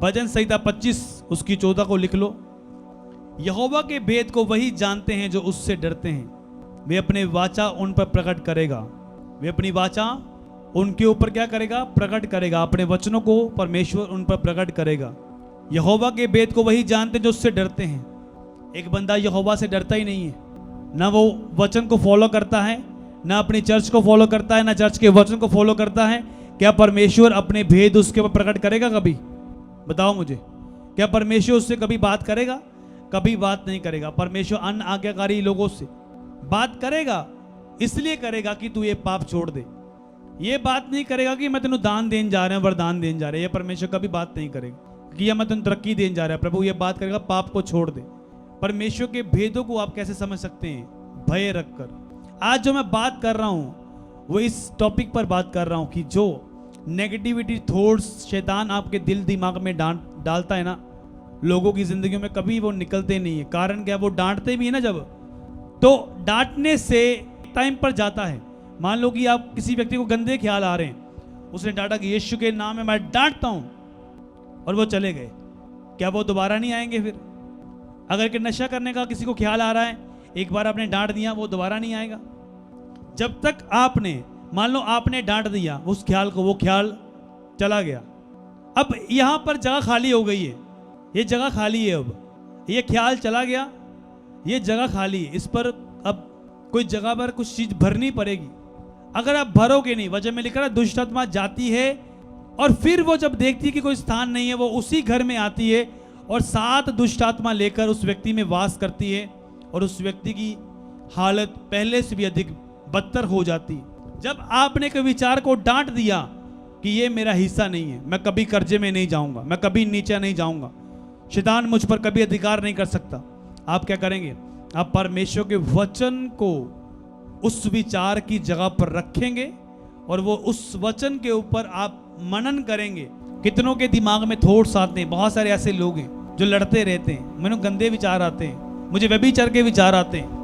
भजन संहिता 25 उसकी 14 को लिख लो। यहोवा के भेद को वही जानते हैं जो उससे डरते हैं। वे अपने वाचा उन पर प्रकट करेगा। वे अपनी वाचा उनके ऊपर क्या करेगा? प्रकट करेगा। अपने वचनों को परमेश्वर उन पर प्रकट करेगा। यहोवा के भेद को वही जानते हैं जो उससे डरते हैं। एक बंदा यहोवा से डरता ही नहीं है, ना वो वचन को फॉलो करता है, ना अपनी चर्च को फॉलो करता है, ना चर्च के वचन को फॉलो करता है। क्या परमेश्वर अपने भेद उसके ऊपर प्रकट करेगा कभी? बताओ मुझे, क्या परमेश्वर उससे कभी बात करेगा? कभी बात नहीं करेगा। परमेश्वर अन्य आज्ञाकारी लोगों से बात करेगा, इसलिए करेगा कि तू ये पाप छोड़ दे। ये बात नहीं करेगा कि मैं तेनू दान देने जा रहा हूं, वरदान देने जा रहा है। ये परमेश्वर कभी बात नहीं करेगा कि या मैं तेनू तरक्की देने जा रहा है। प्रभु ये बात करेगा पाप को छोड़ दे। परमेश्वर के भेदों को आप कैसे समझ सकते हैं? भय रखकर। आज जो मैं बात कर रहा हूं वो इस टॉपिक पर बात कर रहा हूं कि जो नेगेटिविटी थॉट्स शैतान आपके दिल दिमाग में डालता है ना, लोगों की जिंदगियों में कभी वो निकलते नहीं है। कारण क्या? वो डांटते भी है ना, जब तो डांटने से टाइम पर जाता है। मान लो कि आप किसी व्यक्ति को गंदे ख्याल आ रहे हैं, उसने डांटा कि यीशु के नाम में मैं डांटता हूं, और वो चले गए, क्या वो दोबारा नहीं आएंगे फिर? अगर कि नशा करने का किसी को ख्याल आ रहा है, एक बार आपने डांट दिया, वो दोबारा नहीं आएगा। जब तक आपने, मान लो आपने डांट दिया उस ख्याल को, वो ख्याल चला गया। अब यहां पर जगह खाली हो गई है, ये जगह खाली है। अब ये ख्याल चला गया, ये जगह खाली है। इस पर अब कोई जगह पर कुछ चीज भरनी पड़ेगी। अगर आप भरोगे नहीं, वजह में लिखा है दुष्ट आत्मा जाती है और फिर वो जब देखती है कि कोई स्थान नहीं है, वो उसी घर में आती है और 7 दुष्ट आत्मा लेकर उस व्यक्ति में वास करती है, और उस व्यक्ति की हालत पहले से भी अधिक बदतर हो जाती है। जब आपने कोई विचार को डांट दिया कि ये मेरा हिस्सा नहीं है, मैं कभी कर्जे में नहीं जाऊंगा, मैं कभी नीचे नहीं जाऊंगा, शैतान मुझ पर कभी अधिकार नहीं कर सकता, आप क्या करेंगे? आप परमेश्वर के वचन को उस विचार की जगह पर रखेंगे और वो उस वचन के ऊपर आप मनन करेंगे। कितनों के दिमाग में थॉट्स आते हैं। बहुत सारे ऐसे लोग हैं जो लड़ते रहते हैं, मैंने गंदे विचार आते हैं, मुझे व्यभिचार के विचार आते हैं।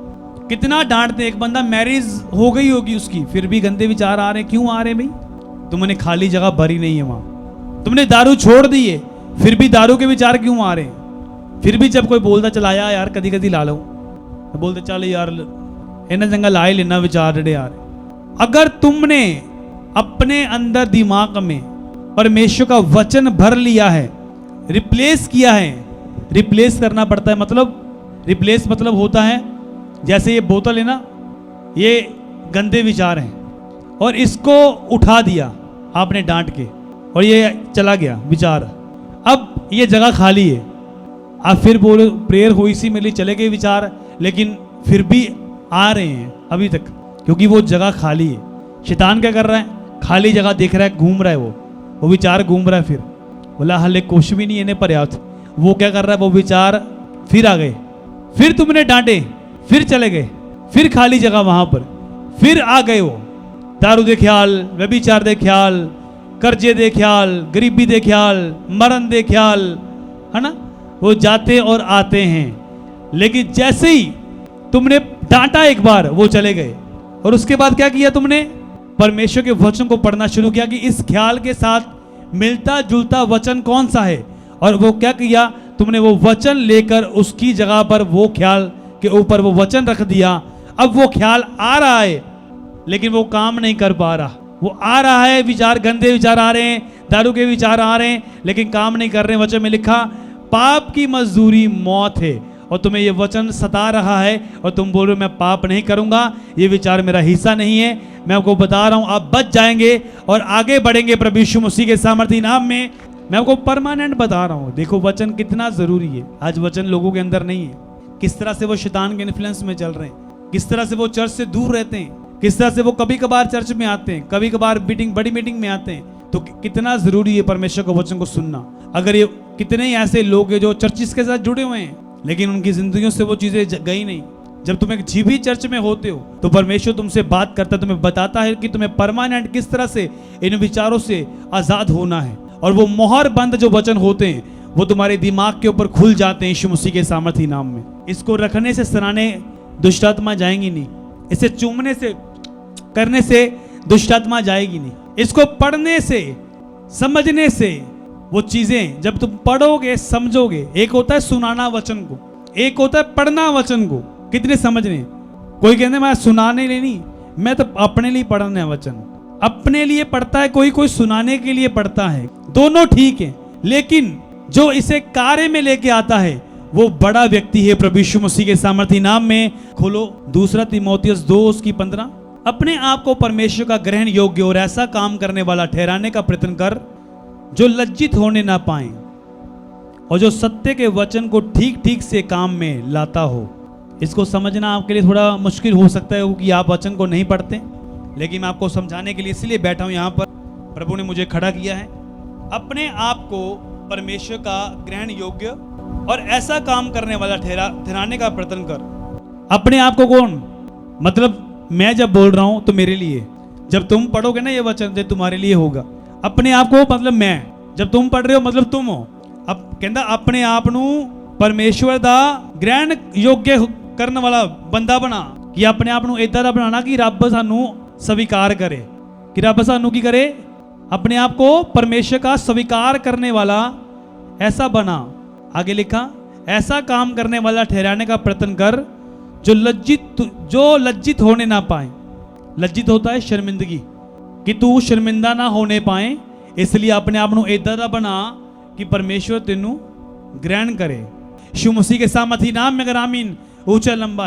कितना डांटते हैं। एक बंदा मैरिज हो गई होगी उसकी, फिर भी गंदे विचार आ रहे हैं। क्यों आ रहे हैं भाई? तुमने खाली जगह भरी नहीं है वहां। तुमने दारू छोड़ दी है, फिर भी दारू के विचार क्यों आ रहे हैं? फिर भी जब कोई बोलता चला यार कदी कदी ला लो, तो बोलते चल यार इन्हें जंगल ला ही लेना विचार जड़े आ रहे। अगर तुमने अपने अंदर दिमाग में परमेश्वर का वचन भर लिया है, रिप्लेस किया है, रिप्लेस करना पड़ता है। मतलब रिप्लेस मतलब होता है जैसे ये बोतल है ना, ये गंदे विचार हैं और इसको उठा दिया आपने डांट के और ये चला गया विचार। अब ये जगह खाली है, आप फिर बोलो प्रेयर हुई सी मेरी, चले गए विचार, लेकिन फिर भी आ रहे हैं अभी तक, क्योंकि वो जगह खाली है। शैतान क्या कर रहा है? खाली जगह देख रहा है, घूम रहा है, वो विचार घूम रहा है। फिर बोला हले कुछ भी नहीं इन्हें पर्याप्त। वो क्या कर रहा है? वो विचार फिर आ गए, फिर तुमने डांटे, फिर चले गए, फिर खाली जगह वहां पर फिर आ गए। वो दारू दे ख्याल, व्यभिचार दे ख्याल, कर्जे दे ख्याल, गरीबी दे ख्याल, मरण दे ख्याल, है ना, वो जाते और आते हैं। लेकिन जैसे ही तुमने डांटा एक बार, वो चले गए। और उसके बाद क्या किया तुमने? परमेश्वर के वचन को पढ़ना शुरू किया कि इस ख्याल के साथ मिलता जुलता वचन कौन सा है, और वो क्या किया? तुमने वो वचन लेकर उसकी जगह पर वो ख्याल के ऊपर वो वचन रख दिया। अब वो ख्याल आ रहा है लेकिन वो काम नहीं कर पा रहा। वो आ रहा है, विचार गंदे विचार आ रहे हैं, दारू के विचार आ रहे हैं, लेकिन काम नहीं कर रहे हैं। वचन में लिखा पाप की मजदूरी मौत है, और तुम्हें ये वचन सता रहा है और तुम बोल रहे हो मैं पाप नहीं करूंगा, ये विचार मेरा हिस्सा नहीं है। मैं आपको बता रहा हूं आप बच जाएंगे और आगे बढ़ेंगे प्रभु यीशु मसीह के सामर्थी नाम में। मैं आपको परमानेंट बता रहा हूं। देखो वचन कितना जरूरी है। आज वचन लोगों के अंदर नहीं है। किस तरह से वो शैतान के इन्फ्लुएंस में चल रहे हैं, किस तरह से वो चर्च से दूर रहते हैं, किस तरह से वो कभी कभार चर्च में आते हैं, कभी कभार मीटिंग, बड़ी मीटिंग में आते हैं। तो कितना जरूरी है परमेश्वर के वचन को सुनना। अगर ये कितने ही ऐसे लोग हैं जो चर्चिस के साथ जुड़े हुए हैं लेकिन उनकी जिंदगियों से वो चीजें गई नहीं। जब तुम एक भी चर्च में होते हो तो परमेश्वर तुमसे बात करता है, तुम्हें बताता है कि तुम्हें परमानेंट किस तरह से इन विचारों से आजाद होना है। और वो मोहर बंद जो वचन होते हैं वो तुम्हारे दिमाग के ऊपर खुल जाते हैं यीशु मसीह के सामर्थी नाम में। इसको रखने से सराहने दुष्ट आत्मा जाएंगी नहीं, इसे चूमने से करने से दुष्ट आत्मा जाएगी नहीं, इसको पढ़ने से समझने से वो चीजें जब तुम पढ़ोगे समझोगे। एक होता है सुनाना वचन को, एक होता है पढ़ना वचन को। कितने समझने? कोई कहते मैं सुनाने लिए नहीं, मैं तो अपने लिए पढ़ना है वचन। अपने लिए पढ़ता है कोई, कोई सुनाने के लिए पढ़ता है। दोनों ठीक है, लेकिन जो इसे कार्य में लेके आता है वो बड़ा व्यक्ति है प्रभु यीशु मसीह के सामर्थी नाम में। खोलो 2 तीमुथियुस 2:15। अपने आप को परमेश्वर का ग्रहण योग्य और ऐसा काम करने वाला ठहराने का प्रयत्न कर जो लज्जित होने ना पाए और जो सत्य के वचन को ठीक ठीक से काम में लाता हो। इसको समझना आपके लिए थोड़ा मुश्किल हो सकता है क्योंकि आप वचन को नहीं पढ़ते, लेकिन मैं आपको समझाने के लिए इसलिए बैठा हूं यहाँ पर, प्रभु ने मुझे खड़ा किया है। अपने आप को परमेश्वर का ग्रहण योग्य और ऐसा काम करने वाला ठहराने का प्रयत्न कर। अपने आप को कौन? मतलब मैं जब बोल रहा हूं तो मेरे लिए, जब तुम पढ़ोगे ना ये वचन तो तुम्हारे लिए होगा। अपने आप को मतलब मैं, जब तुम पढ़ रहे हो मतलब तुम हो। अब कहता अपने आप नू परमेश्वर दा ग्रहण योग्य करने वाला बंदा बना, कि अपने आप नू इदां दा बनाना कि रब सानू स्वीकार करे, कि रब सानू की करे, अपने आप को परमेश्वर का स्वीकार करने वाला ऐसा बना। आगे लिखा ऐसा काम करने वाला ठहराने का प्रयत्न कर जो लज्जित होने ना पाए। लज्जित होता है शर्मिंदगी, कि तू शर्मिंदा ना होने पाए, इसलिए अपने आप को इदां दा बना कि परमेश्वर तेनू ग्रहण करे। यीशु मसीह के सामर्थी नाम में अगर आमीन ऊंचा लंबा है।